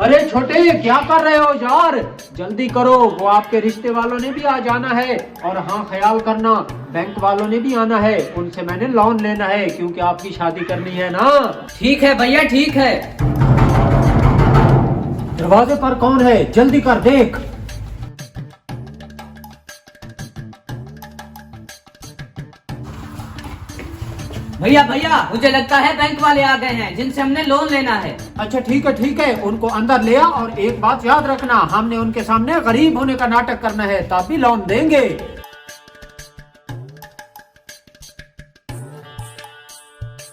अरे छोटे, क्या कर रहे हो यार? जल्दी करो, वो आपके रिश्ते वालों ने भी आ जाना है। और हाँ, ख्याल करना, बैंक वालों ने भी आना है, उनसे मैंने लोन लेना है क्योंकि आपकी शादी करनी है ना। ठीक है भैया, ठीक है। दरवाजे पर कौन है? जल्दी कर देख। भैया भैया, मुझे लगता है बैंक वाले आ गए हैं जिनसे हमने लोन लेना है। अच्छा ठीक है ठीक है, उनको अंदर ले आ। और एक बात याद रखना, हमने उनके सामने गरीब होने का नाटक करना है, तभी लोन देंगे।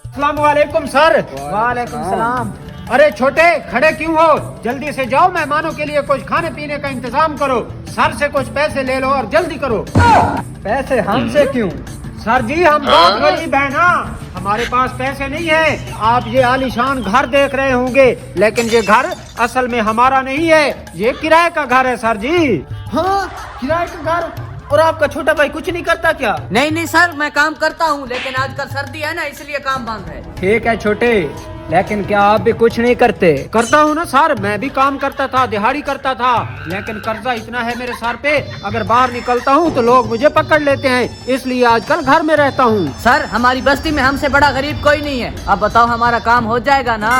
अस्सलाम वालेकुम सर। वालेकुम सलाम। अरे छोटे, खड़े क्यों हो? जल्दी से जाओ, मेहमानों के लिए कुछ खाने पीने का इंतजाम करो। सर से कुछ पैसे ले लो और जल्दी करो। पैसे हमसे क्यों? सर जी, हम बहुत गरीब हैं ना, हमारे पास पैसे नहीं है। आप ये आलीशान घर देख रहे होंगे, लेकिन ये घर असल में हमारा नहीं है, ये किराए का घर है सर जी। हाँ, किराए का घर। और आपका छोटा भाई कुछ नहीं करता क्या? नहीं नहीं सर, मैं काम करता हूँ, लेकिन आजकल सर्दी है ना, इसलिए काम बंद है। ठीक है छोटे, लेकिन क्या आप भी कुछ नहीं करते? करता हूँ ना सर, मैं भी काम करता था, दिहाड़ी करता था, लेकिन कर्जा इतना है मेरे सर पे, अगर बाहर निकलता हूँ तो लोग मुझे पकड़ लेते हैं, इसलिए आजकल घर में रहता हूँ। सर, हमारी बस्ती में हमसे बड़ा गरीब कोई नहीं है। अब बताओ, हमारा काम हो जाएगा ना?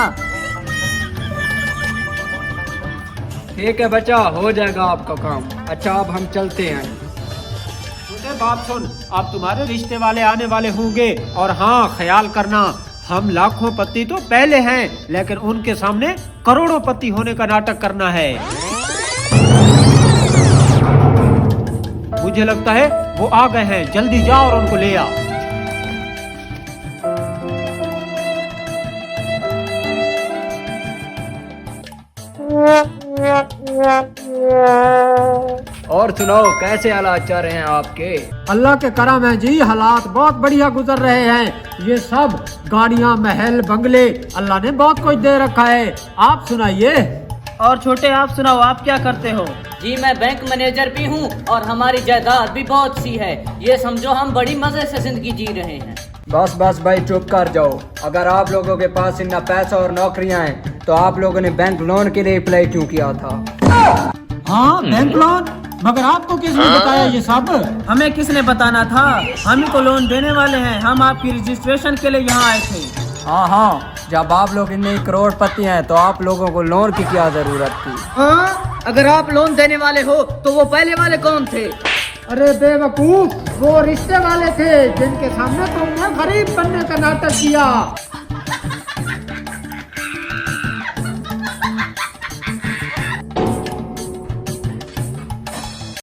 ठीक है बच्चा, हो जाएगा आपका काम। अच्छा, अब हम चलते हैं। छोटे बात सुन, अब तुम्हारे रिश्ते वाले आने वाले होंगे, और हाँ, ख्याल करना, हम लाखों पति तो पहले हैं, लेकिन उनके सामने करोड़ों पति होने का नाटक करना है। मुझे लगता है वो आ गए हैं, जल्दी जाओ और उनको ले आ। और सुनाओ, कैसे हालात चल रहे हैं आपके? अल्लाह के करम है जी, हालात बहुत बढ़िया गुजर रहे हैं। ये सब गाड़ियाँ, महल, बंगले, अल्लाह ने बहुत कुछ दे रखा है। आप सुनाइए। और छोटे, आप सुनाओ, आप क्या करते हो? जी, मैं बैंक मैनेजर भी हूँ और हमारी जायदाद भी बहुत सी है। ये समझो हम बड़ी मजे से जिंदगी जी रहे हैं। बस बस भाई, चुप कर जाओ। अगर आप लोगों के पास इतना पैसा और नौकरियां हैं, तो आप लोगों ने बैंक लोन के लिए अप्लाई क्यों किया था? हाँ, बैंक लोन? मगर आपको किसने बताया ये सब? हमें किसने बताना था? हम ही को लोन देने वाले हैं। हम आपकी रजिस्ट्रेशन के लिए यहाँ आए थे। हाँ हाँ, जब आप लोग इतने करोड़पति हैं तो आप लोगों को लोन की क्या जरूरत थी? हाँ, अगर आप लोन देने वाले हो तो वो पहले वाले कौन थे? अरे बेवकूफ, वो रिश्ते वाले थे जिनके सामने तुमने गरीब बनने का नाटक किया।